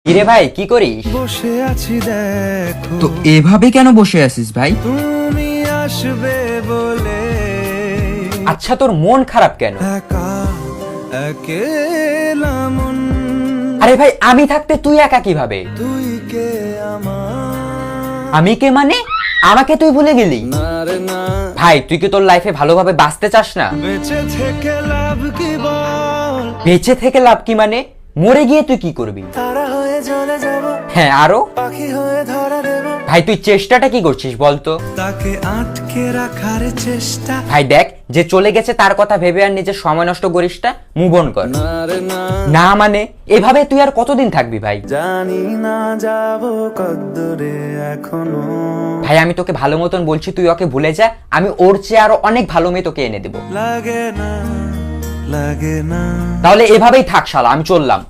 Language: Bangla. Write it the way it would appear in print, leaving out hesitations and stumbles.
কিরে ভাই কি করিস? বসে আছি দেখো, তো এভাবে কেন বসে আছিস ভাই? তুমি আসবে বলে আচ্ছা তোর মন খারাপ কেন? একা একেলা মন, আরে ভাই আমি থাকতে তুই একা কিভাবে? তুই কে আমার আমি কে মানে? আমাকে তুই ভুলে গেলি? না রে না, ভাই তুই কি তোর লাইফে ভালোভাবে বাঁচতে চাস না? বেঁচে থেকে লাভ কি বল, বেঁচে থেকে লাভ কি মানে? মরে গিয়ে তুই কি করবি? তারা হয়ে জ্বলে যাব, হ্যাঁ আরো? পাখি হয়ে ধরা দেব, ভাই তুই চেষ্টাটা কি করছিস বলতো? তাকে আটকে রাখার চেষ্টা, ভাই দেখ যে চলে গেছে তার কথা ভেবে আর নিজের সময় নষ্ট করিস না, মুভ অন কর। না রে না, না মানে এভাবে তুই আর কতদিন থাকবি ভাই? জানি না যাব কদ্দূরে এখনো, ভাই আমি তোকে ভালো মতন বলছি তুই ওকে ভুলে যা, আমি ওর চেয়ে আরো অনেক ভালো মেয়ে তোকে এনে দেবো। লাগে না লাগে না। তাহলে এভাবেই থাক শালা, আমি চললাম।